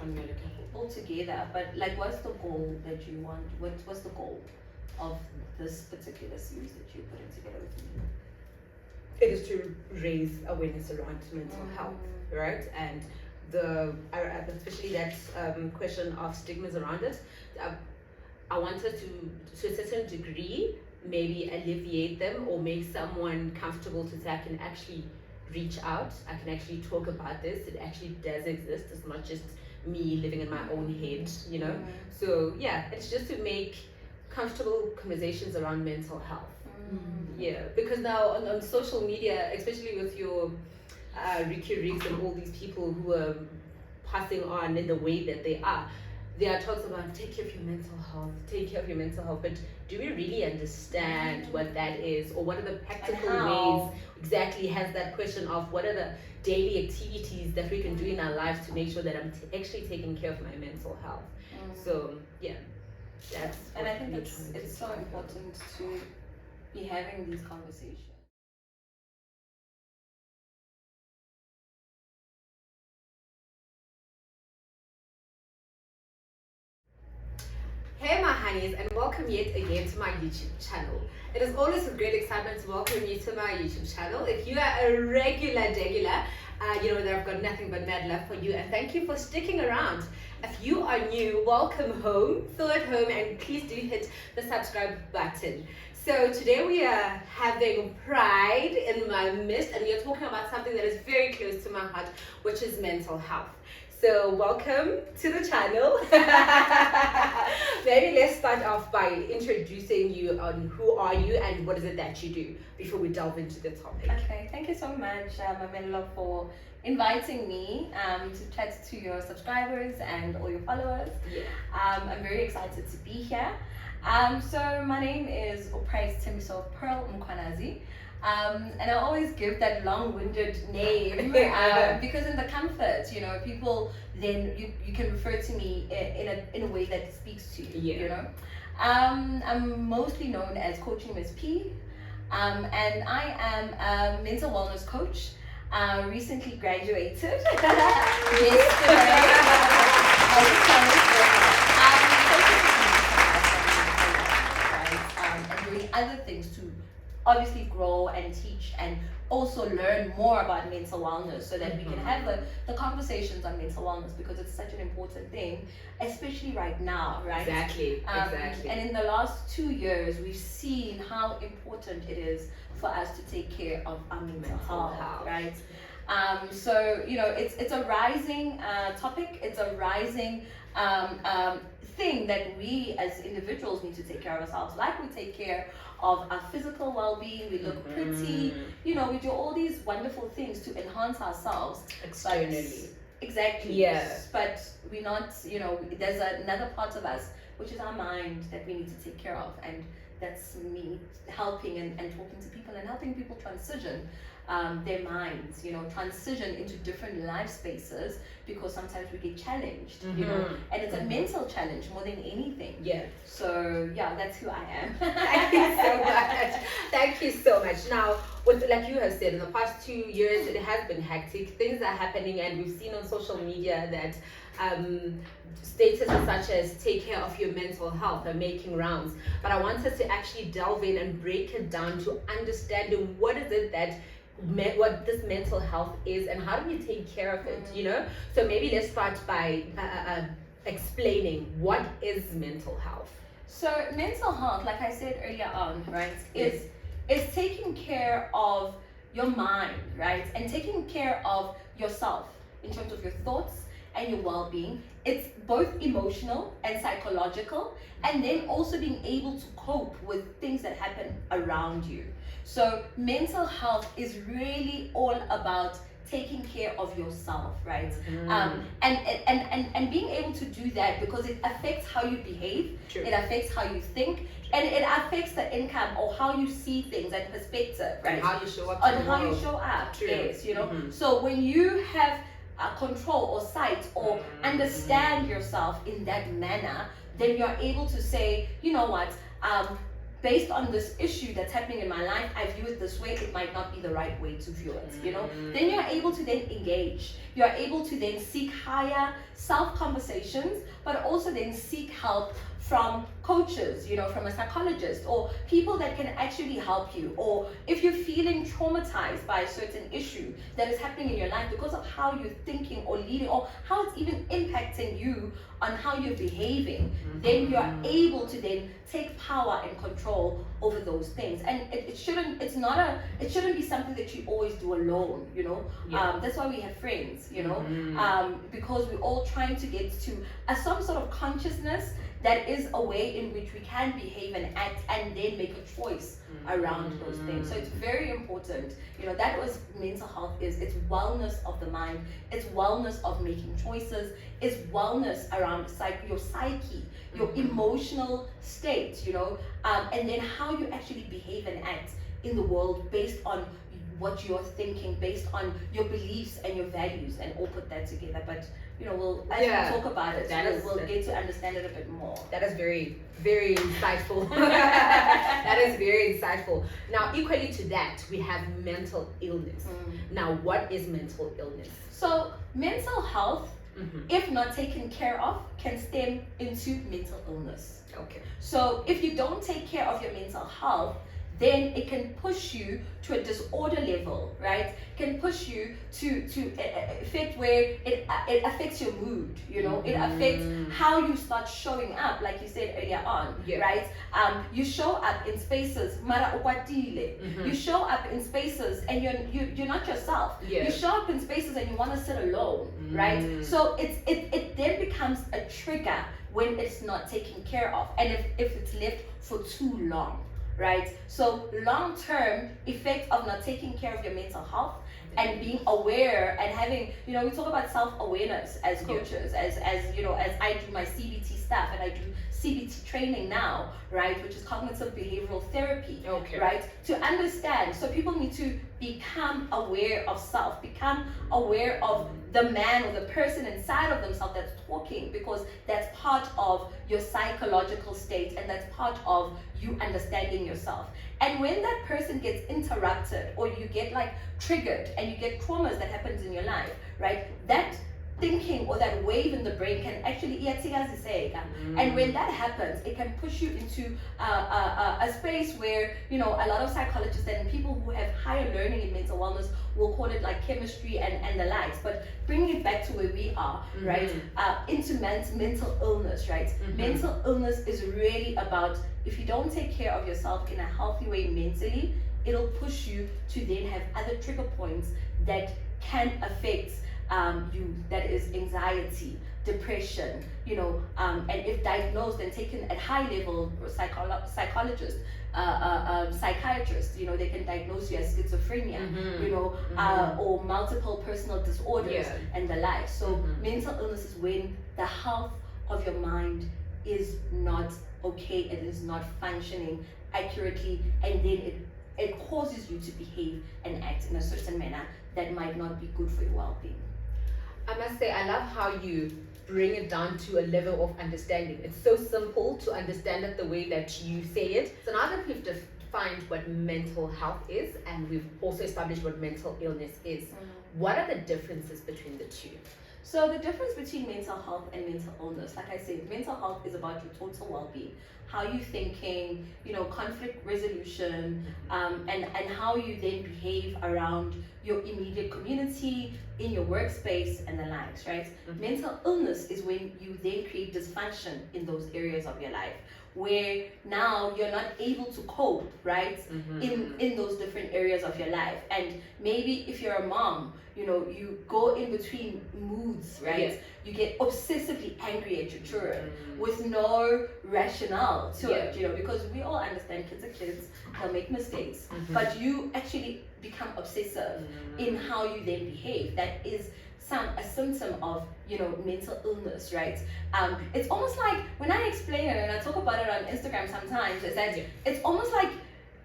outcome you're looking for? Altogether, but like, what's the goal that you want? What's the goal of this particular series that you're putting together with me? It is to raise awareness around mental health, right? And especially that question of stigmas around it. I wanted to a certain degree, maybe alleviate them or make someone comfortable to say, I can actually reach out, I can actually talk about this, it actually does exist, it's not just me living in my own head, you know? So yeah, it's just to make comfortable conversations around mental health. Yeah, because now on social media, especially with your Ricky Riggs and all these people who are passing on in the way that they are talks about take care of your mental health, take care of your mental health, but do we really understand what that is, or what are the practical ways? Exactly, has that question of what are the daily activities that we can do in our lives to make sure that I'm actually taking care of my mental health. So yeah, that's and I think it's so important to be having these conversations. Hey my honeys, and welcome yet again to my YouTube channel. It is always a great excitement to welcome you to my YouTube channel. If you are a regular, you know that I've got nothing but mad love for you, and thank you for sticking around. If you are new, welcome home, feel at home, and please do hit the subscribe button. So today we are having Pride in my midst, and we are talking about something that is very close to my heart, which is mental health. So welcome to the channel. Maybe let's start off by introducing you on who are you and what is it that you do before we delve into the topic. Okay, thank you so much, Mamela, for inviting me to chat to your subscribers and all your followers. Yeah. I'm very excited to be here. So my name is Pride Mkhwanazi. And I always give that long-winded name because in the comfort, you know, people then you can refer to me in a way that speaks to you. You know, I'm mostly known as Coaching Ms P, and I am a mental wellness coach. Recently graduated. And doing other things to obviously grow and teach and also learn more about mental wellness so that we can have the conversations on mental wellness, because it's such an important thing, especially right now, right? Exactly. And in the last 2 years, we've seen how important it is for us to take care of our mental health, right? So, you know, it's a rising topic, it's a rising thing that we as individuals need to take care of ourselves, like we take care of our physical well-being, we look pretty, you know, we do all these wonderful things to enhance ourselves externally. Exactly. Yes. But we're not, you know, there's another part of us, which is our mind, that we need to take care of, and that's me helping and talking to people and helping people transition their minds, you know, transition into different life spaces, because sometimes we get challenged, you know, and it's a mental challenge more than anything. Yeah. So yeah, that's who I am. Thank you so much. Thank you so much. Now, with, like you have said, in the past 2 years, it has been hectic. Things are happening, and we've seen on social media that statuses such as take care of your mental health are making rounds. But I wanted to actually delve in and break it down to understanding what is it that what this mental health is and how do we take care of it, you know? So maybe let's start by explaining what is mental health. So mental health, like I said earlier on, right, is taking care of your mind, right, and taking care of yourself in terms of your thoughts and your well-being. It's both emotional and psychological, and then also being able to cope with things that happen around you. So mental health is really all about taking care of yourself, right? And being able to do that, because it affects how you behave. True. It affects how you think, and it affects the income or how you see things and perspective, right? And how you show up. On how you show up. True. Yes, you know. So when you have control or sight or understand yourself in that manner, then you're able to say, you know what, based on this issue that's happening in my life, I view it this way, it might not be the right way to view it, you know? Then you're able to then engage. You're able to then seek higher self-conversations, but also then seek help from coaches, you know, from a psychologist, or people that can actually help you. Or if you're feeling traumatized by a certain issue that is happening in your life because of how you're thinking or leading, or how it's even impacting you on how you're behaving, then you're able to then take power and control over those things. And it shouldn't be something that you always do alone, you know. That's why we have friends, you know, because we're all trying to get to some sort of consciousness that is a way in which we can behave and act and then make a choice around those things. So it's very important, you know. That was mental health is, it's wellness of the mind, it's wellness of making choices, it's wellness around your psyche, your emotional state, you know, and then how you actually behave and act in the world based on what you're thinking, based on your beliefs and your values, and all put that together. But you know, as we talk about it, we'll get to understand it a bit more. That is very, very insightful. That is very insightful. Now, equally to that, we have mental illness. Now, what is mental illness? So, mental health, if not taken care of, can stem into mental illness. Okay. So, if you don't take care of your mental health, then it can push you to a disorder level, right? Can push you to effect where it affects your mood, you know. It affects how you start showing up, like you said earlier on, right? You show up in spaces, mara ukwatile. You show up in spaces and you're not yourself. You show up in spaces and you want to sit alone, right? So it then becomes a trigger when it's not taken care of, and if it's left for too long. Right? So long-term effect of not taking care of your mental health and being aware and having, you know, we talk about self-awareness as coaches, as you know, as I do my CBT stuff and I do CBT training now, right, which is cognitive behavioral therapy, right, to understand. So people need to become aware of self, become aware of the man or the person inside of themselves that's talking, because that's part of your psychological state and that's part of you understanding yourself. And when that person gets interrupted, or you get like triggered and you get traumas that happens in your life, right, that thinking or that wave in the brain can actually and when that happens, it can push you into a space where, you know, a lot of psychologists and people who have higher learning in mental wellness will call it like chemistry and the likes. But bringing it back to where we are, right, into mental illness, right? Mental illness is really about, if you don't take care of yourself in a healthy way mentally, it'll push you to then have other trigger points that can affect you, that is anxiety, depression, you know, and if diagnosed and taken at high level, psychologists, psychiatrists, you know, they can diagnose you as schizophrenia, you know, or multiple personal disorders and the like. So mental illness is when the health of your mind is not okay, it is not functioning accurately, and then it causes you to behave and act in a certain manner that might not be good for your well-being. I must say, I love how you bring it down to a level of understanding. It's so simple to understand it the way that you say it. So now that we've defined what mental health is, and we've also established what mental illness is, what are the differences between the two? So the difference between mental health and mental illness, like I said, mental health is about your total well-being, how you're thinking, you know, conflict resolution, and how you then behave around your immediate community, in your workspace, and the likes, right? Mental illness is when you then create dysfunction in those areas of your life, where now you're not able to cope, right, in those different areas of your life. And maybe if you're a mom, you know, you go in between moods, right? You get obsessively angry at your children with no rationale to it, you know, because we all understand kids are kids, they'll make mistakes, but you actually become obsessive in how you then behave. That is a symptom of, you know, mental illness, right? It's almost like, when I explain it and I talk about it on Instagram sometimes, is that it's almost like,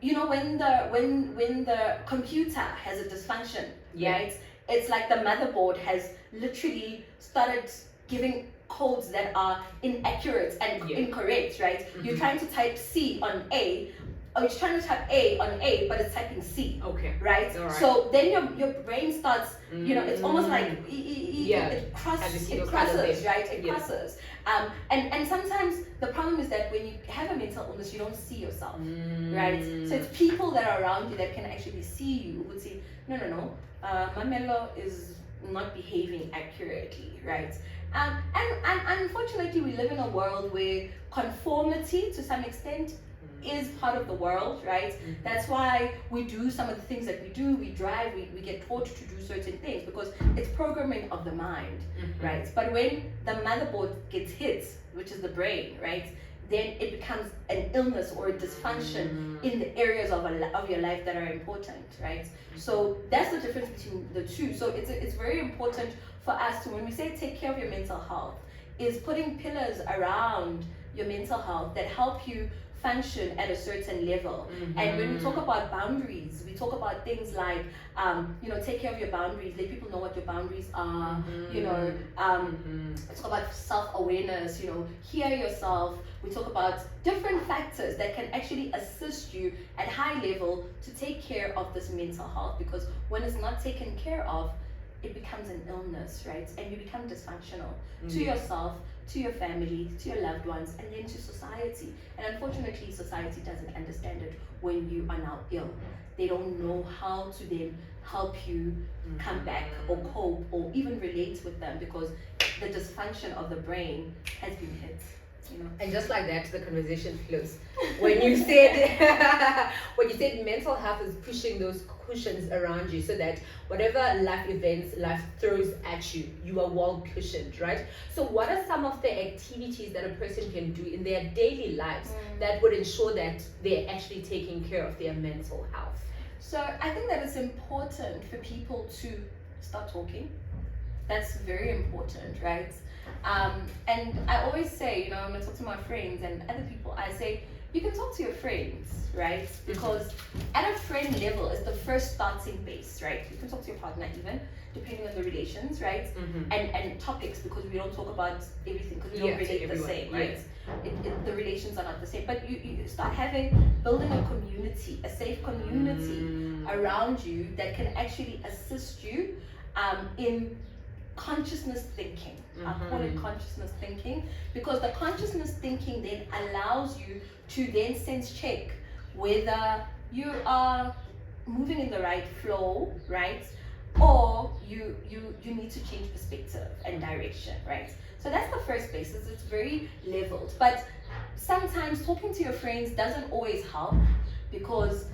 you know, when the computer has a dysfunction, right? It's like the motherboard has literally started giving codes that are inaccurate and incorrect, right? You're trying to type C on A, you're trying to type A on A, but it's typing C. Okay. Right? All right. So then your brain starts, it's almost like it crosses, right? It crosses. And sometimes the problem is that when you have a mental illness, you don't see yourself, right? So it's people that are around you that can actually see you, would say, no, Mamelo is not behaving accurately, right? And unfortunately, we live in a world where conformity, to some extent, is part of the world, right? That's why we do some of the things that we do. We drive, we get taught to do certain things because it's programming of the mind, right? But when the motherboard gets hit, which is the brain, right, then it becomes an illness or a dysfunction in the areas of your life that are important, right? So that's the difference between the two. So it's very important for us to, when we say take care of your mental health, is putting pillars around your mental health that help you function at a certain level. And when we talk about boundaries, we talk about things like, take care of your boundaries, let people know what your boundaries are, let's talk about self-awareness, hear yourself. We talk about different factors that can actually assist you at high level to take care of this mental health, because when it's not taken care of, it becomes an illness, right? And you become dysfunctional to yourself, to your family, to your loved ones, and then to society. And unfortunately, society doesn't understand it when you are now ill. They don't know how to then help you come back or cope or even relate with them, because the dysfunction of the brain has been hit. And just like that, the conversation flows. When you said mental health is pushing those cushions around you, so that whatever life events life throws at you, you are well cushioned, right? So what are some of the activities that a person can do in their daily lives that would ensure that they're actually taking care of their mental health? So I think that it's important for people to start talking. That's very important, right? And I always say, when I talk to my friends and other people, I say, you can talk to your friends, right? Because at a friend level is the first starting base, right? You can talk to your partner even, depending on the relations, right? And topics, because we don't talk about everything, because we don't relate the same, right? The relations are not the same. But you start building a community, a safe community around you that can actually assist you in consciousness thinking. I call it consciousness thinking, because the consciousness thinking then allows you to then sense check whether you are moving in the right flow, right? Or you need to change perspective and direction, right? So that's the first basis. It's very leveled. But sometimes talking to your friends doesn't always help, because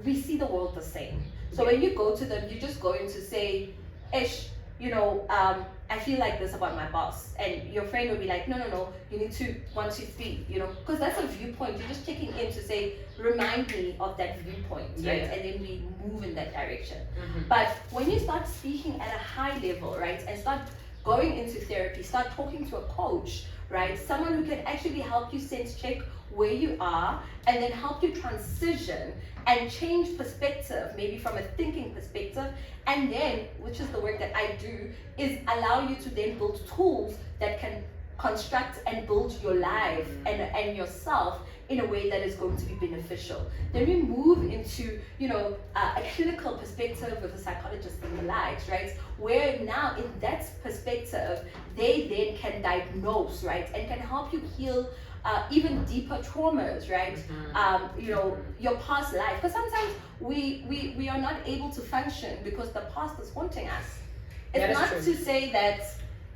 we see the world the same. So when you go to them, you're just going to say, Ish, I feel like this about my boss, and your friend will be like, no, you need to 1, 2, 3, because that's a viewpoint. You're just checking in to say, remind me of that viewpoint, right? And then we move in that direction. But when you start speaking at a high level, right, and start going into therapy, start talking to a coach, right, someone who can actually help you sense check where you are, and then help you transition and change perspective, maybe from a thinking perspective, and then, which is the work that I do, is allow you to then build tools that can construct and build your life and yourself in a way that is going to be beneficial. Then we move into, a clinical perspective with a psychologist and the likes, right? Where now in that perspective, they then can diagnose, right? And can help you heal even deeper traumas, right? Your past life. Because sometimes we are not able to function because the past is haunting us. It's not to say that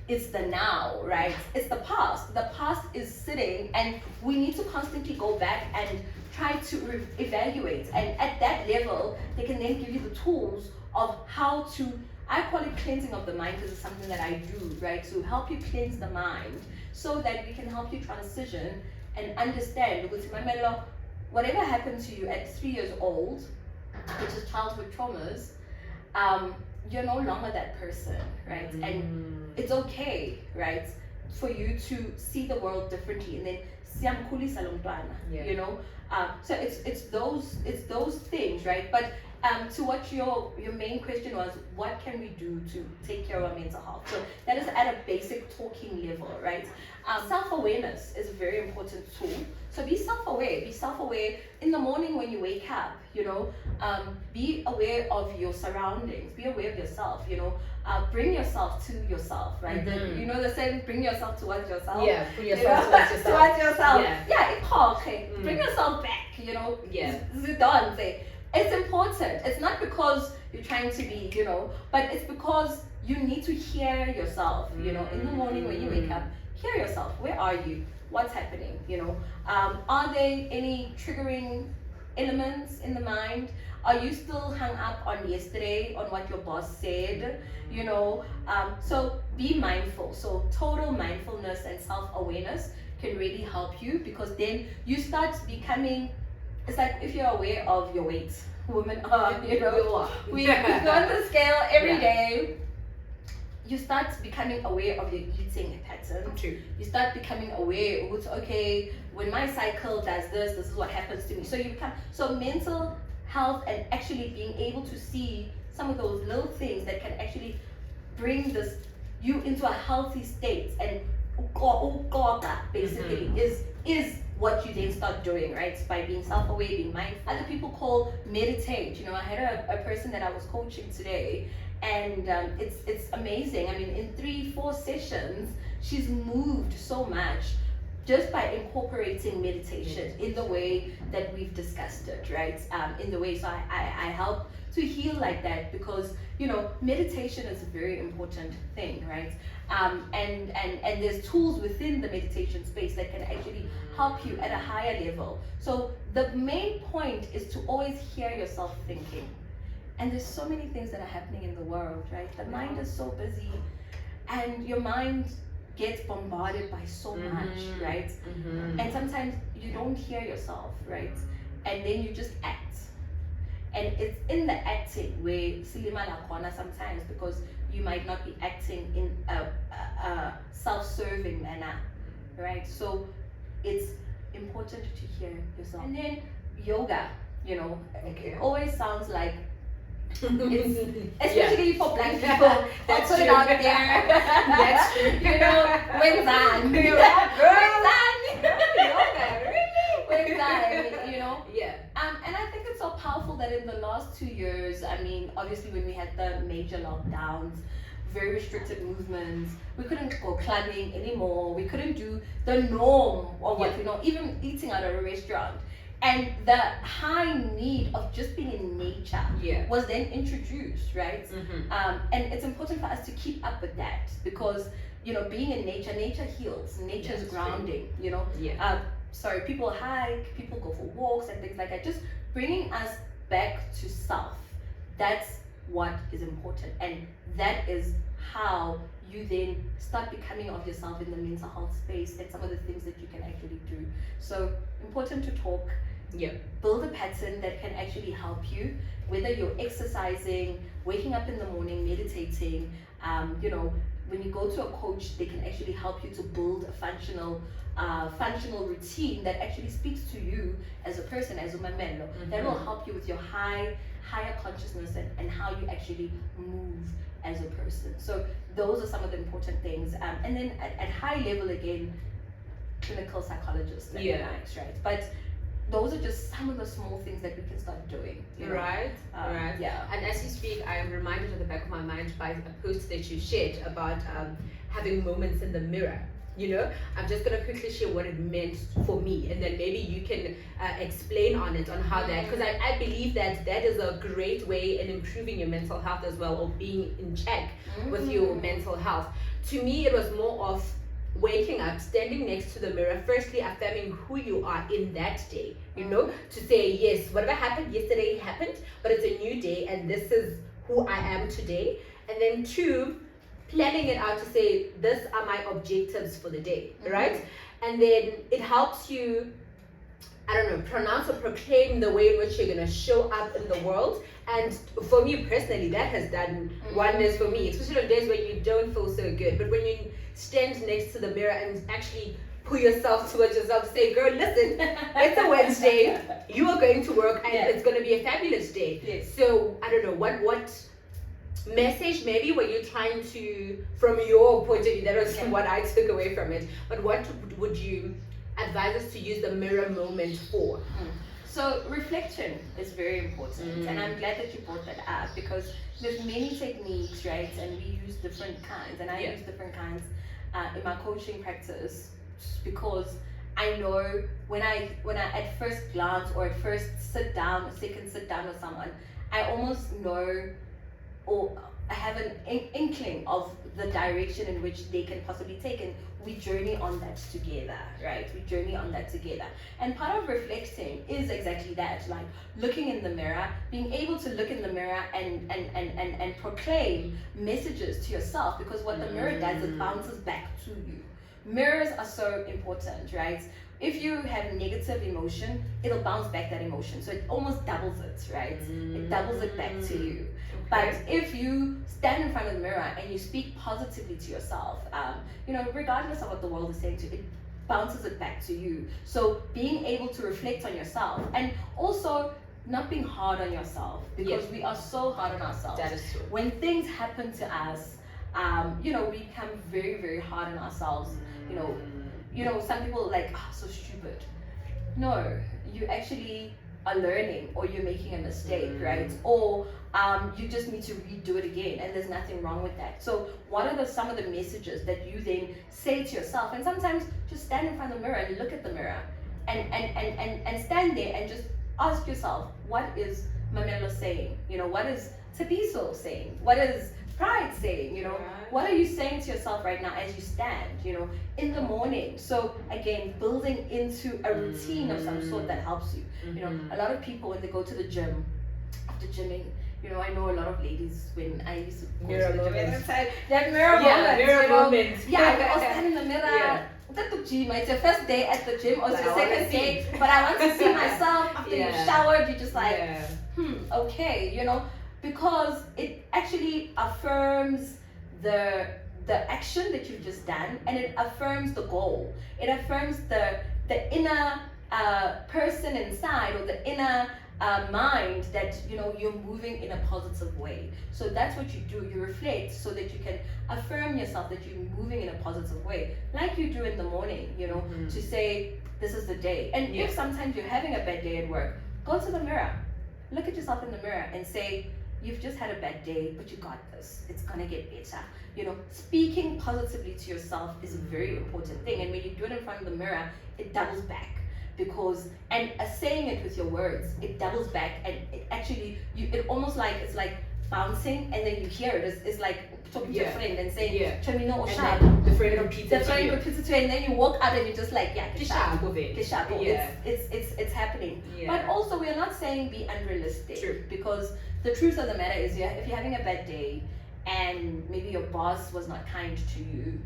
it's the now, right? It's the past. The past is sitting, and we need to constantly go back and try to evaluate. And at that level, they can then give you the tools of how to, I call it cleansing of the mind, because it's something that I do, right? To help you cleanse the mind, so that we can help you transition and understand, because Mamelo, whatever happened to you at 3 years old, which is childhood traumas, you're no longer that person, right? And it's okay, right, for you to see the world differently, and then siyamkhulisa lo mntwana, so it's those things, right? But to what your main question was, what can we do to take care of our mental health? So that is at a basic talking level, right? Self-awareness is a very important tool. So be self-aware. Be self-aware in the morning when you wake up. Be aware of your surroundings. Be aware of yourself. Bring yourself to yourself, right? The saying, bring yourself towards yourself. Yeah, bring yourself towards yourself. Towards yourself. Yeah, okay. Bring yourself back. Yeah. Zidane say. It's important. It's not because you're trying to be, but it's because you need to hear yourself. In the morning when you wake up, hear yourself. Where are you? What's happening? Are there any triggering elements in the mind? Are you still hung up on yesterday, on what your boss said? So be mindful. So total mindfulness and self-awareness can really help you, because then you start becoming, it's like if you're aware of your weight. Women are, we go on the scale every day. You start becoming aware of your eating pattern. True. You start becoming aware, okay, when my cycle does this is what happens to me. So you become, mental health and actually being able to see some of those little things that can actually bring you into a healthy state, and basically is what you then start doing, right? By being self-aware, being mindful. Other people call meditate. I had a person that I was coaching today, and it's amazing. I mean, in 3-4 sessions, she's moved so much just by incorporating meditation in the way that we've discussed it, right? In the way, so I help to heal like that, because meditation is a very important thing, right? And there's tools within the meditation space that can actually help you at a higher level. So the main point is to always hear yourself thinking. And there's so many things that are happening in the world, right? The mind is so busy, and your mind gets bombarded by so much, right? And sometimes you don't hear yourself, right? And then you just act. And it's in the acting where silima la khona sometimes, because you might not be acting in a self-serving manner, right? So it's important to hear yourself. And then yoga, it always sounds like it's, especially for black people, that's put it true. out there. That's true. Wenzan. Yeah. And I think it's so powerful that in the last 2 years, I mean, obviously when we had the major lockdowns, very restricted movements, we couldn't go clubbing anymore, we couldn't do the norm or what even eating at a restaurant. And the high need of just being in nature was then introduced, right? And it's important for us to keep up with that, because being in nature heals. Nature is grounding. People hike, people go for walks and things like that. Just bringing us back to self. That's what is important, and that is how you then start becoming of yourself in the mental health space, and some of the things that you can actually do. So important to talk. Build a pattern that can actually help you, whether you're exercising, waking up in the morning, meditating. When you go to a coach, they can actually help you to build a functional routine that actually speaks to you as a person, as a mamelo. That will help you with your higher consciousness and how you actually move as a person. So those are some of the important things. And then at high level, again, clinical psychologists, right? But those are just some of the small things that we can start doing. Right. Yeah. And as you speak, I am reminded at the back of my mind by a post that you shared about having moments in the mirror. I'm just going to quickly share what it meant for me, and then maybe you can explain on it, on how that, because I believe that is a great way in improving your mental health as well, or being in check with your mental health. To me, it was more of waking up, standing next to the mirror, firstly affirming who you are in that day, to say, yes, whatever happened yesterday happened, but it's a new day and this is who I am today. And then 2, planning it out to say, these are my objectives for the day, right? And then it helps you, pronounce or proclaim the way in which you're going to show up in the world. And for me personally, that has done wonders for me, especially on days when you don't feel so good. But when you stand next to the mirror and actually pull yourself towards yourself, say, girl, listen, it's a Wednesday, you are going to work, and it's going to be a fabulous day. Yes. So I don't know what message maybe were you trying to, from your point of view, that was what I took away from it, but what would you advise us to use the mirror moment for? So reflection is very important, and I'm glad that you brought that up, because there's many techniques, right? And we use different kinds, and I use different kinds in my coaching practice, because I know when I at first glance or at first sit down with someone, I almost know, or I have an inkling of the direction in which they can possibly take, and we journey on that together, right? We journey on that together. And part of reflecting is exactly that, like looking in the mirror, being able to look in the mirror and proclaim messages to yourself, because what the mirror does, it bounces back to you. Mirrors are so important, right? If you have negative emotion, it'll bounce back that emotion. So it almost doubles it, right? It doubles it back to you. But if you stand in front of the mirror and you speak positively to yourself, regardless of what the world is saying to you, it bounces it back to you. So being able to reflect on yourself, and also not being hard on yourself, because we are so hard on ourselves. That is true. When things happen to us, we become very, very hard on ourselves. Some people are like, so stupid. No, you actually are learning, or you're making a mistake, right? Or you just need to redo it again, and there's nothing wrong with that. So what are some of the messages that you then say to yourself? And sometimes just stand in front of the mirror and look at the mirror, and stand there and just ask yourself, what is Mamelo saying? What is Tabiso saying? What is Pride saying? What are you saying to yourself right now as you stand, in the morning? So again, building into a routine of some sort that helps you. A lot of people, when they go to the gym, after gymming, I know a lot of ladies, when I used to go to the gym, that mirror moment. Yeah, I'll stand in the mirror. It's your first day at the gym, or it's your second day, but I want to see myself after you've showered. You're just like, okay, because it actually affirms the action that you've just done, and it affirms the goal. It affirms the inner person inside, or the inner mind that you're moving in a positive way. So that's what you do. You reflect so that you can affirm yourself that you're moving in a positive way, like you do in the morning. To say, this is the day. And if sometimes you're having a bad day at work, go to the mirror, look at yourself in the mirror, and say, you've just had a bad day, but you got this. It's gonna get better. Speaking positively to yourself is a very important thing. And when you do it in front of the mirror, it doubles back. And saying it with your words, it doubles back, and it actually, it's like bouncing, and then you hear it. It's like talking to a friend and saying, Chamino or sharp. The friend repeats it to you, and then you walk out and you're just like, get sharp. It's happening. But also, we're not saying be unrealistic. True. Because the truth of the matter is, if you're having a bad day, and maybe your boss was not kind to you,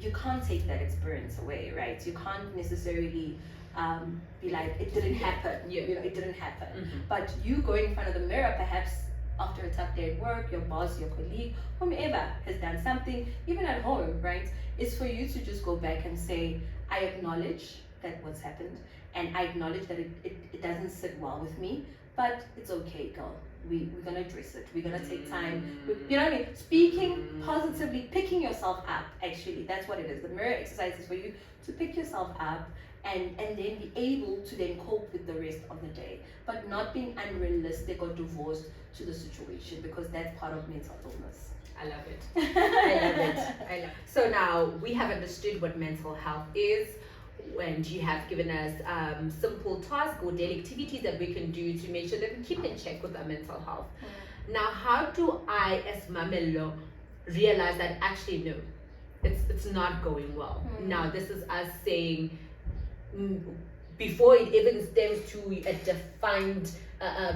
you can't take that experience away, right? You can't necessarily be like, it didn't happen. It didn't happen. But you going in front of the mirror, perhaps after a tough day at work, your boss, your colleague, whomever has done something, even at home, right? Is for you to just go back and say, I acknowledge that what's happened, and I acknowledge that it doesn't sit well with me, but it's okay, girl. We're gonna address it. We're gonna take time. You know what I mean? Speaking positively, picking yourself up. Actually, that's what it is. The mirror exercise is for you to pick yourself up and then be able to then cope with the rest of the day, but not being unrealistic or divorced to the situation, because that's part of mental illness. I love it. I love it. So now we have understood what mental health is, and you have given us simple tasks or daily activities that we can do to make sure that we keep in check with our mental health. Now, how do I, as Mamelo, realize that actually no, it's not going well? Now, this is us saying, before it even stems to a defined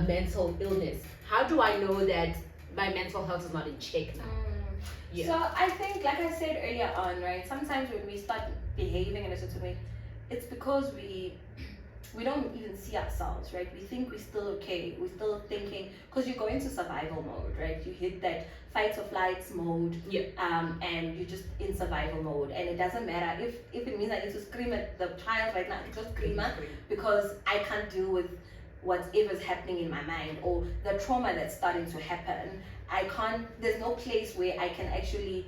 mental illness, how do I know that my mental health is not in check now? So I think, like I said earlier on, right, sometimes when we start behaving in a certain way, it's because we we don't even see ourselves, right? We think we're still okay. We're still thinking, because you go into survival mode, right? You hit that fight or flight mode, and you're just in survival mode. And it doesn't matter if it means I need to scream at the child right now, just scream because I can't deal with whatever's happening in my mind or the trauma that's starting to happen. There's no place where I can actually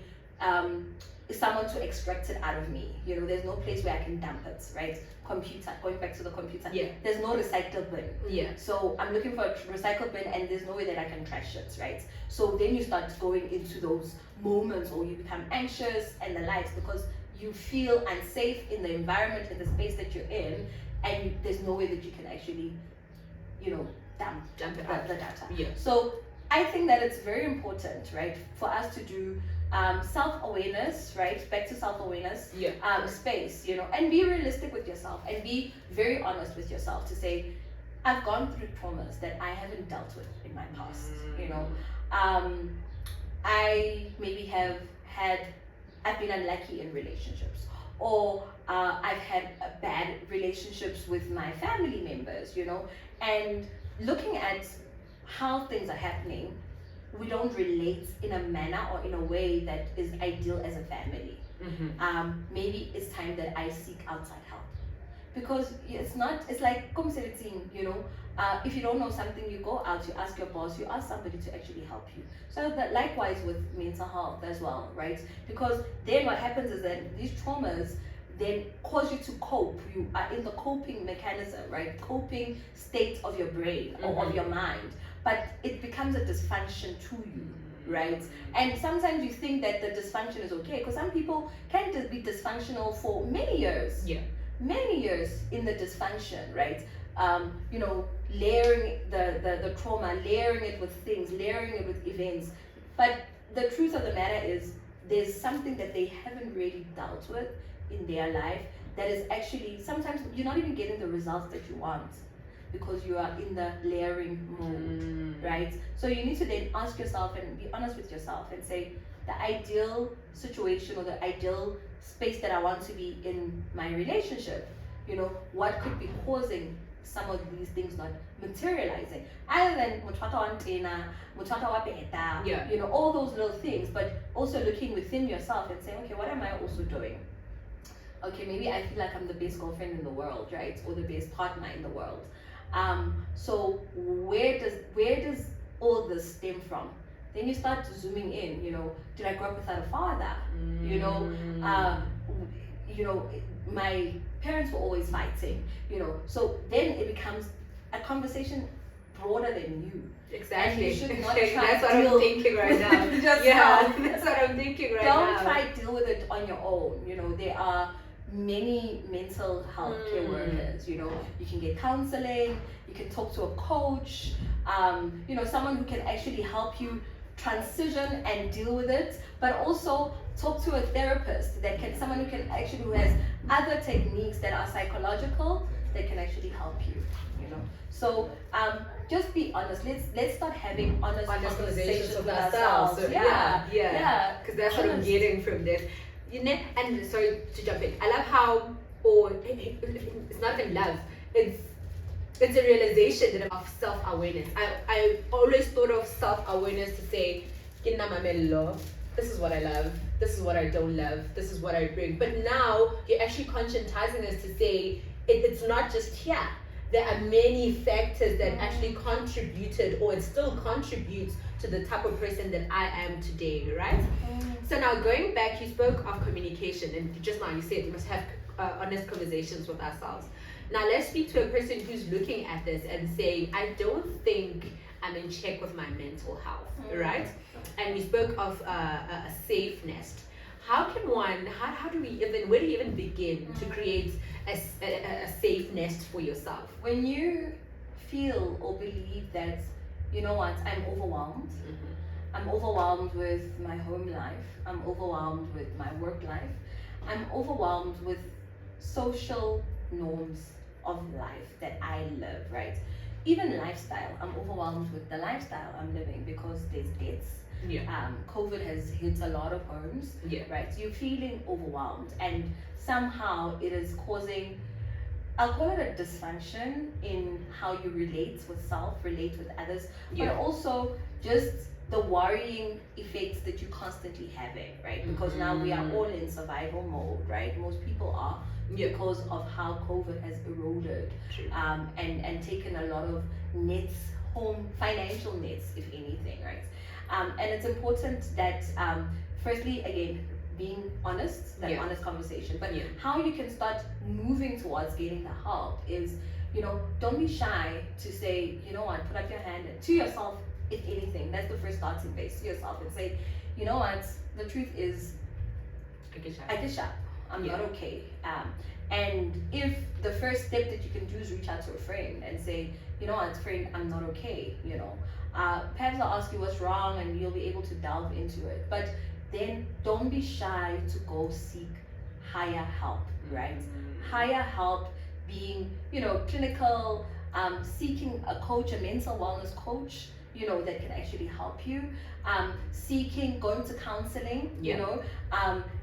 someone to extract it out of me. There's no place where I can dump it, right? Computer, going back to the computer. There's no recycle bin. So I'm looking for a recycle bin and there's no way that I can trash it, right? So then you start going into those moments or you become anxious and the likes because you feel unsafe in the environment, in the space that you're in, and there's no way that you can actually, dump the data. So I think that it's very important, right, for us to do self-awareness, right? Back to self-awareness space, and be realistic with yourself and be very honest with yourself to say, I've gone through traumas that I haven't dealt with in my past, I maybe I've been unlucky in relationships, or I've had bad relationships with my family members, and looking at how things are happening, we don't relate in a manner or in a way that is ideal as a family. Maybe it's time that I seek outside help, because it's like if you don't know something, you go out, you ask your boss, you ask somebody to actually help you. So that likewise with mental health as well, right? Because then what happens is that these traumas then cause you to cope. You are in the coping mechanism, right? Coping state of your brain or of your mind. But it becomes a dysfunction to you, right? And sometimes you think that the dysfunction is okay, because some people can be dysfunctional for many years. Many years in the dysfunction, right? Layering the trauma, layering it with things, layering it with events. But the truth of the matter is there's something that they haven't really dealt with in their life that is actually, sometimes you're not even getting the results that you want, because you are in the layering mode, right? So you need to then ask yourself and be honest with yourself and say, the ideal situation or the ideal space that I want to be in my relationship, what could be causing some of these things not materializing, other than all those little things, but also looking within yourself and saying, okay, what am I also doing? Okay, maybe I feel like I'm the best girlfriend in the world, right? Or the best partner in the world. So where does all this stem from? Then you start zooming in, did I grow up without a father? My parents were always fighting, so then it becomes a conversation broader than you. Exactly. And you should not that's what I'm thinking right now. That's what I'm thinking right now. Don't try to deal with it on your own. There are many mental health care workers. You can get counseling, you can talk to a coach, someone who can actually help you transition and deal with it, but also talk to a therapist someone who has other techniques that are psychological that can actually help you. So just be honest. Let's start having honest conversations with ourselves. So, because that's what I'm getting from this. And sorry to jump in. I love how, it's not even love. It's a realization of self-awareness. I always thought of self-awareness to say, this is what I love, this is what I don't love, this is what I bring. But now you're actually conscientizing us to say it's not just here. There are many factors that actually contributed, or it still contributes to the type of person that I am today, right? So now going back, you spoke of communication, and just now you said we must have honest conversations with ourselves. Now let's speak to a person who's looking at this and saying, I don't think I'm in check with my mental health, right? And we spoke of a safe nest. How can one, where do you even begin to create a safe nest for yourself? When you feel or believe that, I'm overwhelmed. I'm overwhelmed with my home life. I'm overwhelmed with my work life. I'm overwhelmed with social norms of life that I live, right? Even lifestyle. I'm overwhelmed with the lifestyle I'm living because there's debts. COVID has hit a lot of homes, right? So you're feeling overwhelmed, and somehow it is causing I'll call it a dysfunction in how you relate with self, relate with others, Yeah. but also just the worrying effects that you're constantly having, right? Because now we are all in survival mode, right? Most people are, because of how COVID has eroded and taken a lot of nets home, financial nets, if anything, right? And it's important that, firstly, again, being honest, that honest conversation, but how you can start moving towards getting the help is, don't be shy to say, you know what, put up your hand to yourself, if anything. That's the first starting base, to yourself, and say, you know what, the truth is, I get sharp. I'm not okay. And if the first step that you can do is reach out to a friend and say, you know what, friend, I'm not okay, perhaps I'll ask you what's wrong and you'll be able to delve into it. But then don't be shy to go seek higher help, right? Higher help being, clinical, seeking a coach, a mental wellness coach, that can actually help you. Going to counseling, there's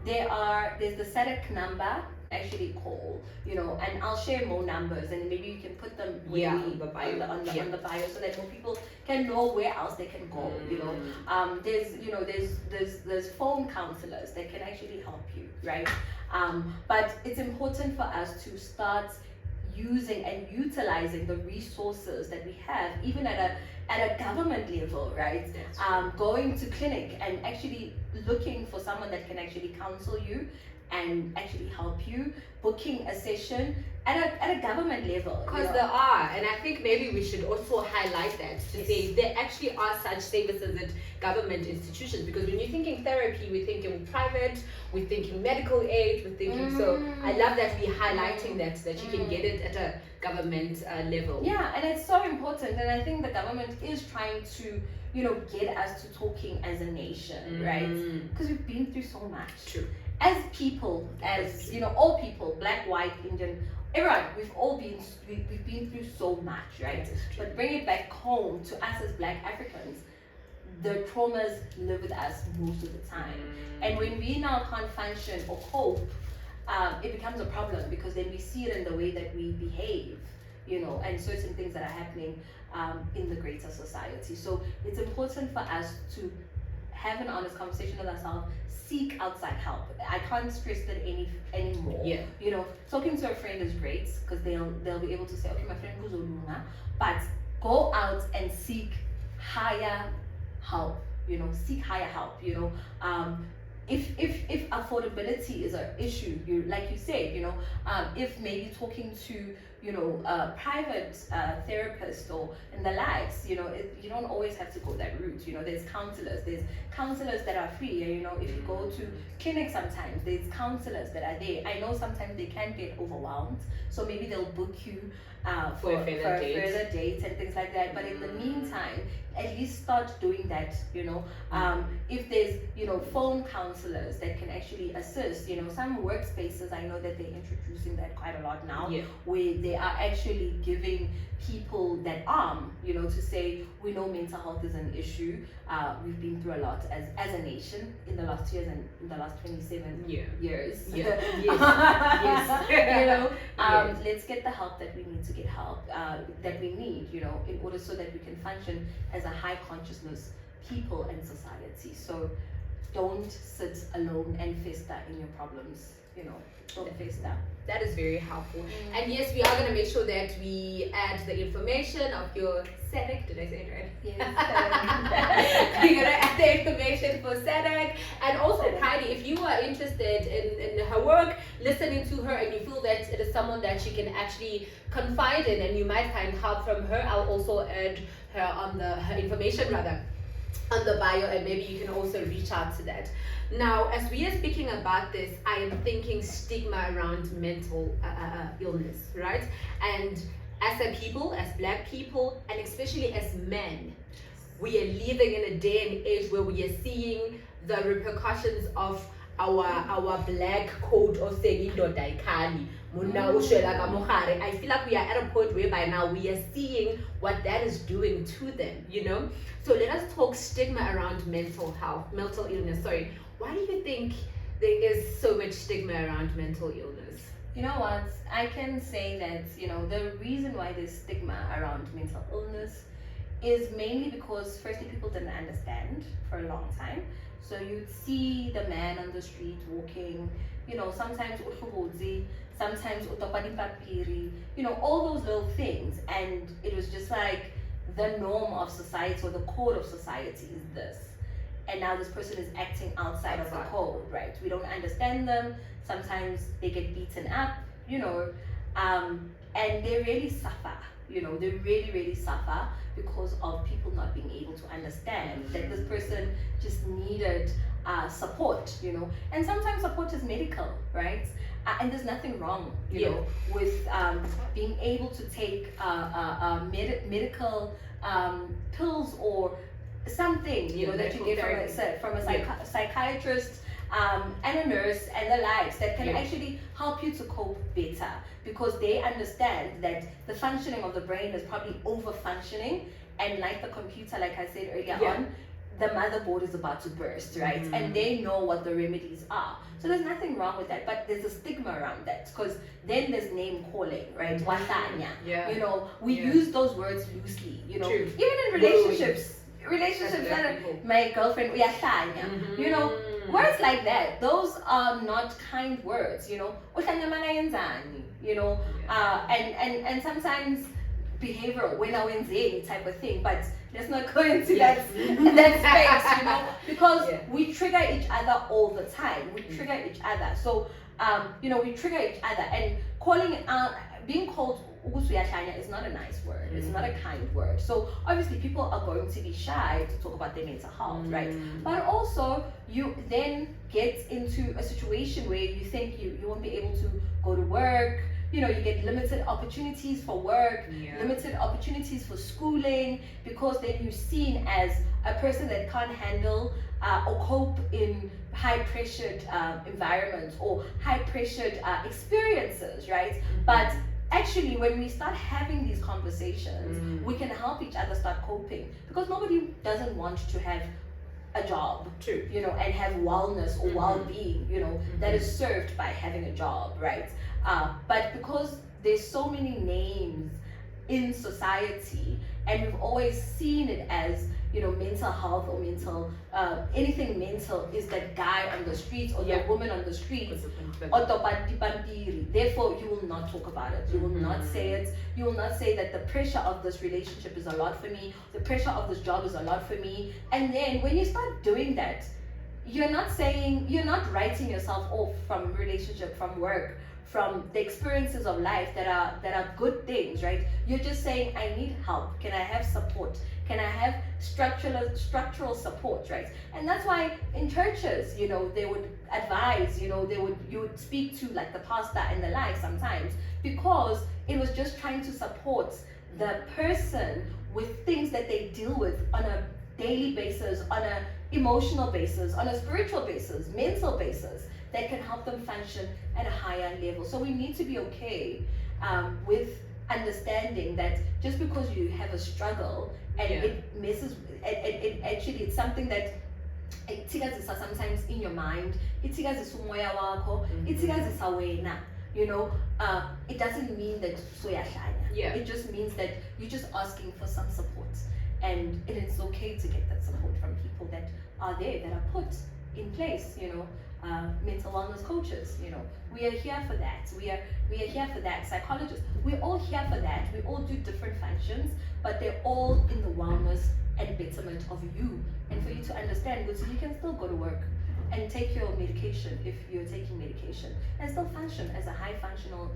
the SADAG number, actually call, and I'll share more numbers and maybe you can put them on the bio so that more people can know where else they can go. There's phone counselors that can actually help you, right? But it's important for us to start using and utilizing the resources that we have, even at a government level, right? Going to clinic and actually looking for someone that can actually counsel you and actually help you, booking a session at a government level. Because there are, and I think maybe we should also highlight that to say there actually are such services at government institutions, because when you're thinking therapy, we're thinking private, we're thinking medical aid, we're thinking, so I love that we're highlighting that you can get it at a government level. Yeah, and it's so important, and I think the government is trying to get us to talking as a nation, right? Because we've been through so much. True. As people, all people, black, white, Indian, everyone, we've been through so much, right? But bring it back home to us as black Africans, the traumas live with us most of the time. And when we now can't function or cope, it becomes a problem, because then we see it in the way that we behave, and certain things that are happening in the greater society. So it's important for us to have an honest conversation with ourselves, seek outside help. I can't stress that anymore. Talking to a friend is great, because they'll be able to say, okay, my friend goes Olunga, but go out and seek higher help. Seek higher help. If affordability is an issue, like you said, if maybe talking to a private therapist or in the likes, you don't always have to go that route. There's counselors that are free. If you go to clinics, sometimes there's counselors that are there. I know sometimes they can get overwhelmed, so maybe they'll book you for a further date and things like that. But in the meantime, at least start doing that. If there's phone counselors that can actually assist, some workspaces, I know that they're introducing that quite a lot now, where they are actually giving people that arm, to say, we know mental health is an issue. We've been through a lot as a nation in the last years and in the last 27 years. Let's get the help that we need to get help, that we need, in order so that we can function as a high consciousness people and society. So don't sit alone and fester in your problems, don't fester. That is very helpful. And yes, we are going to make sure that we add the information of your SADAG. Did I say it right? Yes. We're going to add the information for SADAG. And also, Heidi, if you are interested in her work, listening to her, and you feel that it is someone that you can actually confide in and you might find help from her, I'll also add her on her information rather on the bio, and maybe you can also reach out to that. Now, as we are speaking about this, I am thinking stigma around mental illness, right? And as a people, as black people, and especially as men, we are living in a day and age where we are seeing the repercussions of our black code of saying I feel like we are at a point whereby now we are seeing what that is doing to them, So let us talk stigma around mental illness. Sorry, why do you think there is so much stigma around mental illness? You know what? I can say that, the reason why there's stigma around mental illness is mainly because, firstly, people didn't understand for a long time. So you'd see the man on the street walking, sometimes uhlubudzi, sometimes utopani papiri, all those little things. And it was just like the norm of society or the code of society is this. And now this person is acting outside of the code, right? We don't understand them. Sometimes they get beaten up, and they really suffer. They really, really suffer because of people not being able to understand that this person just needed support, and sometimes support is medical, right? And there's nothing wrong, with being able to take medical pills or something, that you get from a psychiatrist and a nurse and the likes that can actually help you to cope better, because they understand that the functioning of the brain is probably over functioning, and like the computer, like I said earlier on, the motherboard is about to burst, right? And they know what the remedies are. So there's nothing wrong with that, but there's a stigma around that, because then there's name calling, right? Watanya. We use those words loosely, even in relationships. My girlfriend, words like that, those are not kind words, and sometimes behavioral, when I win type of thing, but let's not go into that space, because we trigger each other all the time. We trigger each other. So, we trigger each other, and calling it out, being called is not a nice word. It's not a kind word. So obviously people are going to be shy to talk about their mental health, right? But also you then get into a situation where you think you won't be able to go to work. You get limited opportunities for work, limited opportunities for schooling, because then you're seen as a person that can't handle or cope in high-pressured environments or high-pressured experiences, right? But actually, when we start having these conversations, we can help each other start coping, because nobody doesn't want to have a job, and have wellness or well-being, that is served by having a job, right? But because there's so many names in society, and we've always seen it as, mental health or mental, anything mental is that guy on the streets or the woman on the streets. Therefore, you will not talk about it. You will not say it. You will not say that the pressure of this relationship is a lot for me. The pressure of this job is a lot for me. And then when you start doing that, you're not writing yourself off from relationship, from work, from the experiences of life that are good things, right? You're just saying, I need help. Can I have support? Can I have structural support, right? And that's why in churches, they would advise, you would speak to like the pastor and the like sometimes, because it was just trying to support the person with things that they deal with on a daily basis, on a emotional basis, on a spiritual basis, mental basis, that can help them function at a higher level. So we need to be okay with understanding that just because you have a struggle and it messes, it's something that itikazisa sometimes in your mind, itikazisa umoya wakho, itikazisa wena, it doesn't mean that it just means that you're just asking for some support, and it is okay to get that support from people that are there, that are put in place, mental wellness coaches, we are here for that. We are here for that. Psychologists, we're all here for that. We all do different functions, but they're all in the wellness and betterment of you, and for you to understand, so you can still go to work and take your medication if you're taking medication, and still function as a high functional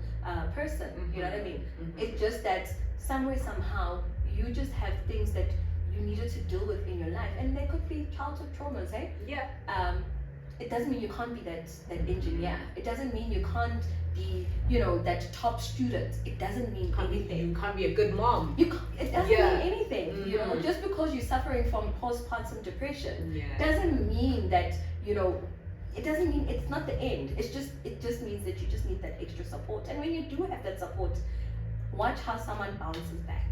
person. You know what I mean? It's just that somewhere, somehow, you just have things that you needed to deal with in your life, and there could be childhood traumas, hey? It doesn't mean you can't be that engineer. It doesn't mean you can't be, that top student. It doesn't mean anything. You can't be a good mom. It doesn't mean anything. Just because you're suffering from postpartum depression doesn't mean that, it doesn't mean it's not the end. It just means that you just need that extra support. And when you do have that support, watch how someone bounces back.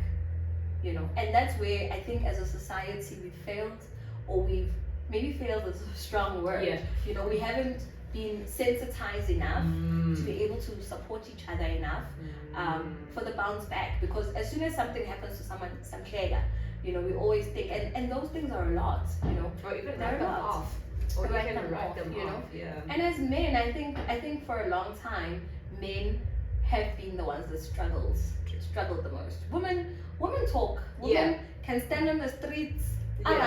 And that's where I think as a society we've failed, or we've maybe failed is a strong word. We haven't been sensitized enough to be able to support each other enough for the bounce back. Because as soon as something happens to someone, some klega, you know, we always think, and those things are a lot, you know, or even they're write them a lot. off, or you Write can them write off, them you know. off. Yeah. And as men, I think for a long time, men have been the ones that struggled the most. Women talk. Women can stand on the streets. The whole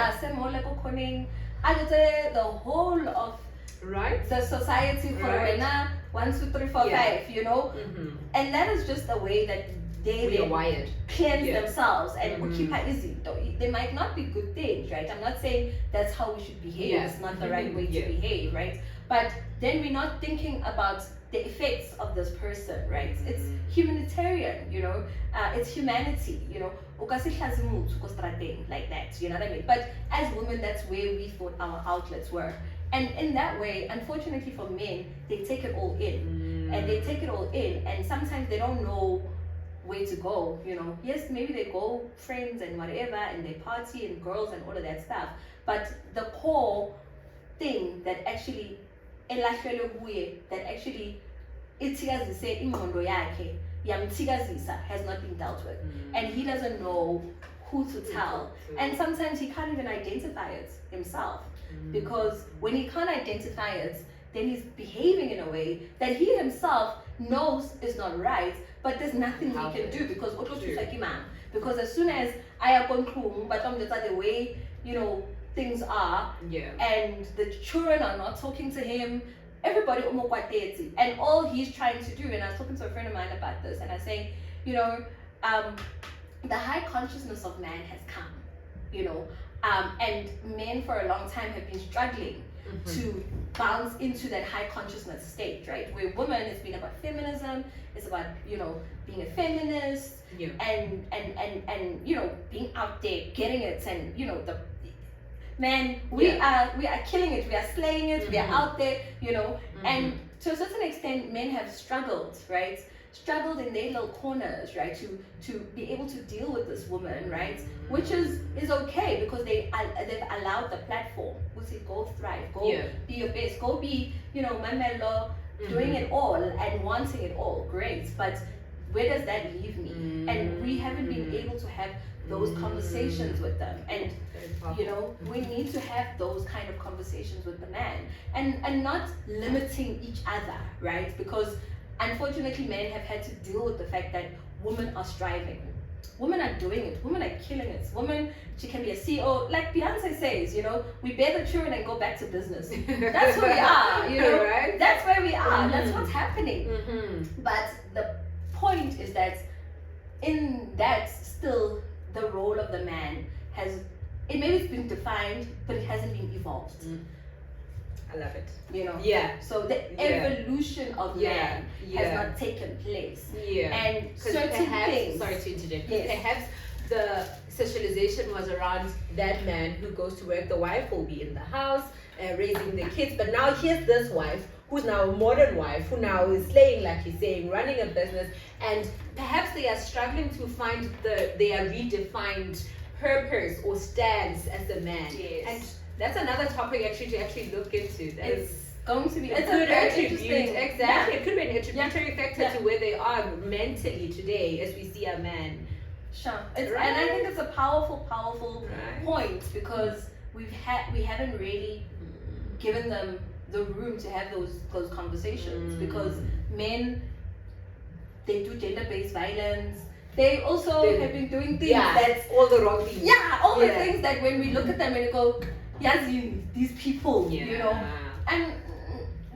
of the society for right. 1, 2, 3, 4, 5, you know, and that is just the way that they are wired. Cleanse themselves and keep her easy. They might not be good things, right? I'm not saying that's how we should behave. It's not the right way to behave, right? But then we're not thinking about the effects of this person, right? It's humanitarian, you know. It's humanity, you know. Like that, you know what I mean? But as women, that's where we thought our outlets were. And in that way, unfortunately for men, they take it all in. And they take it all in, and sometimes they don't know where to go, you know. Yes, maybe they go friends and whatever, and they party and girls and all of that stuff. But the core thing that actually ithikazise ingqondo yakhe yamthikazisa has not been dealt with, and he doesn't know who to tell, and sometimes he can't even identify it himself, because when he can't identify it, then he's behaving in a way that he himself knows is not right, but there's nothing he can do, because as soon as I have gone through, but the way, you know, things are, and the children are not talking to him, everybody and all he's trying to do, and I was talking to a friend of mine about this, and I say, you know, the high consciousness of man has come, you know, and men for a long time have been struggling to bounce into that high consciousness state, right? Where women, it's been about feminism, it's about, you know, being a feminist, and you know, being out there, getting it, and you know, the man, we are killing it, we are slaying it, we are out there, you know, and to a certain extent, men have struggled, right? Struggled in their little corners, right? To be able to deal with this woman, right? Which is okay, because they've allowed the platform. We say, go thrive, go be your best, go be, you know, my mellow, doing it all and wanting it all, great. But where does that leave me? And we haven't been able to have those conversations with them, and you know, we need to have those kind of conversations with the man, and not limiting each other, right? Because unfortunately, men have had to deal with the fact that women are striving, women are doing it, women are killing it. Women, she can be a CEO, like Beyonce says, you know, we bear the children and go back to business. That's who we are, you know, right? That's where we are. That's what's happening. But the point is that in that, still the role of the man has, it maybe it's been defined, but it hasn't been evolved. I love it. You know? So the evolution of man has not taken place. And certain things. Sorry to interject. Perhaps the socialization was around that man who goes to work, the wife will be in the house, raising the kids. But now here's this wife, who's now a modern wife, who now is slaying, like he's saying, running a business, and perhaps they are struggling to find their redefined purpose or stance as a man. And that's another topic actually to look into. It's going to be a good attribute. Exactly. It could be an attributary factor to where they are mentally today as we see a man. Sure. And I think it's a powerful point, because we haven't really given them the room to have those conversations, because men, they do gender-based violence. They also have been doing things that's all the wrong things. All the things that when we look at them and we go, these people, you know, and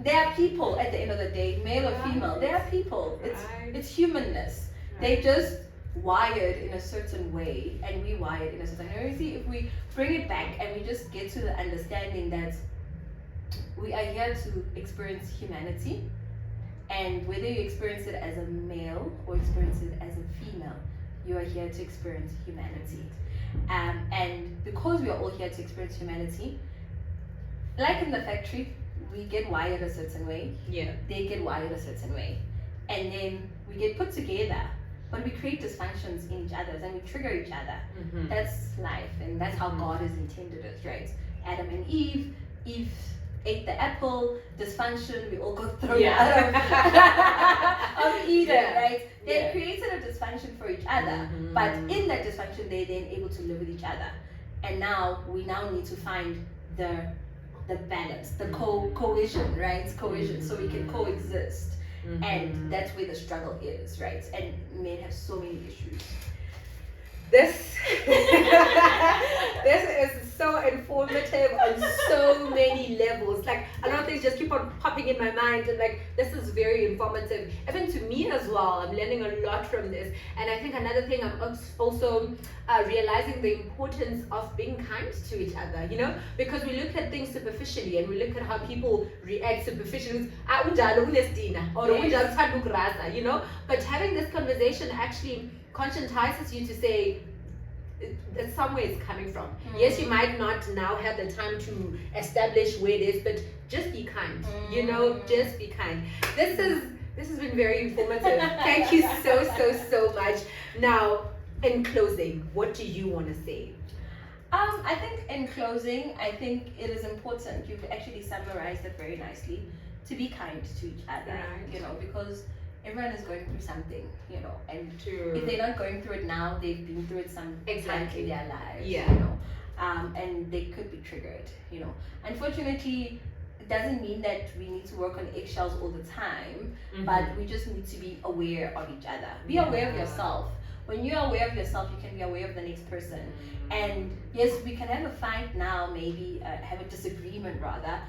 they are people at the end of the day, male or female, they are people. It's humanness. They just wired in a certain way, and we wired in a certain way. See, if we bring it back and we just get to the understanding that we are here to experience humanity, and whether you experience it as a male or experience it as a female, you are here to experience humanity. And because we are all here to experience humanity, like in the factory, we get wired a certain way. They get wired a certain way. And then we get put together, but we create dysfunctions in each other and we trigger each other. That's life, and that's how God has intended it, right? Adam and Eve ate the apple, dysfunction, we all got thrown Yeah. out of Eden, Yeah. right? They Yeah. created a dysfunction for each other, but in that dysfunction, they're then able to live with each other. And now we need to find the balance, the cohesion, right? Cohesion, so we can coexist. And that's where the struggle is, right? And men have so many issues. This is so informative on so many levels. Like, a lot of things just keep on popping in my mind, and like, this is very informative, even to me as well. I'm learning a lot from this. And I think another thing, I'm also realizing the importance of being kind to each other, you know, because we look at things superficially and we look at how people react superficially, you know, but having this conversation actually conscientizes you to say, that somewhere it's coming from. Yes, you might not now have the time to establish where it is, but just be kind. You know, just be kind. This has been very informative. Thank you so much. Now, in closing, what do you want to say? I think in closing, I think it is important. You've actually summarized it very nicely. To be kind to each other, right. You know, because everyone is going through something, you know, and True. if they're not going through it now, they've been through it some time in their lives, yeah. You know, and they could be triggered, you know. Unfortunately, it doesn't mean that we need to work on eggshells all the time, but we just need to be aware of each other. Be aware of yourself. When you're aware of yourself, you can be aware of the next person. And yes, we can have a fight now, maybe have a disagreement rather,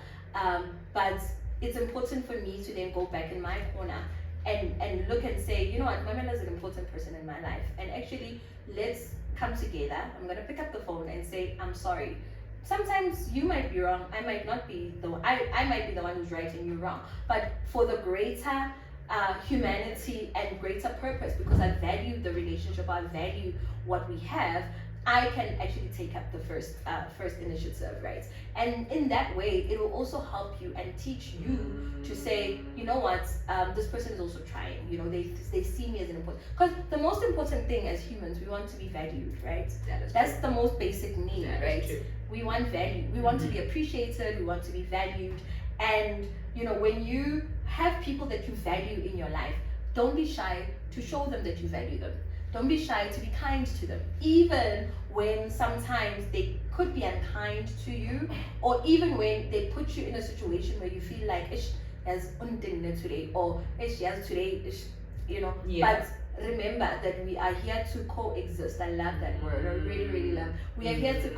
but it's important for me to then go back in my corner and look and say, you know what, Mamela is an important person in my life, and actually let's come together. I'm gonna pick up the phone and say, I'm sorry. Sometimes you might be wrong, I might not be the one, I might be the one who's right and you're wrong, but for the greater humanity and greater purpose, because I value the relationship, I value what we have, I can actually take up the first initiative, right? And in that way, it will also help you and teach you to say, you know what, this person is also trying. You know, they see me as an important. Because the most important thing as humans, we want to be valued, right? That's the most basic need, right? We want value. We want to be appreciated. We want to be valued. And you know, when you have people that you value in your life, don't be shy to show them that you value them. Don't be shy to be kind to them, even when sometimes they could be unkind to you, or even when they put you in a situation where you feel like ish has today, or ish has today, ish, you know. Yeah. But remember that we are here to coexist. I love that word. I really love. We are here to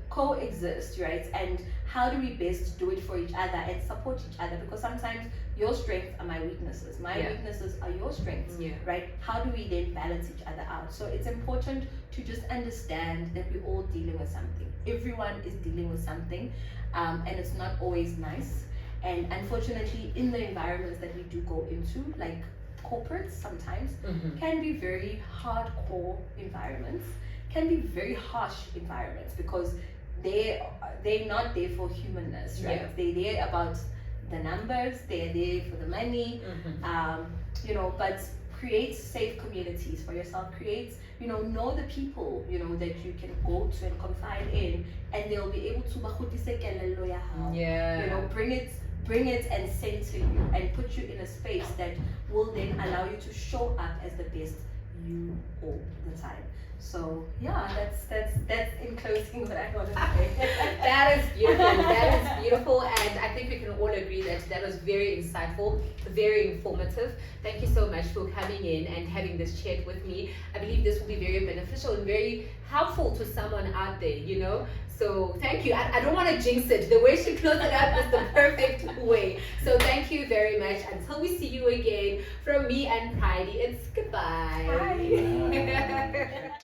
coexist, right? And how do we best do it for each other and support each other? Because sometimes your strengths are my weaknesses. My weaknesses are your strengths, right? How do we then balance each other out? So it's important to just understand that we're all dealing with something. Everyone is dealing with something, and it's not always nice. And unfortunately, in the environments that we do go into, like corporates sometimes, can be very hardcore environments, can be very harsh environments, because they're not there for humanness, right? They're there about the numbers, they're there for the money, you know, but create safe communities for yourself, create, you know the people, you know, that you can go to and confide in, and they'll be able to, you know, bring it and center you and put you in a space that will then allow you to show up as the best you all the time. So yeah, that's in closing what I want to say. That is beautiful. That is beautiful, and I think we can all agree that was very insightful, very informative. Thank you so much for coming in and having this chat with me. I believe this will be very beneficial and very helpful to someone out there, you know. So thank you. I don't want to jinx it. The way she closed it up is the perfect way. So thank you very much. Until we see you again, from me and Pride, it's goodbye. Bye.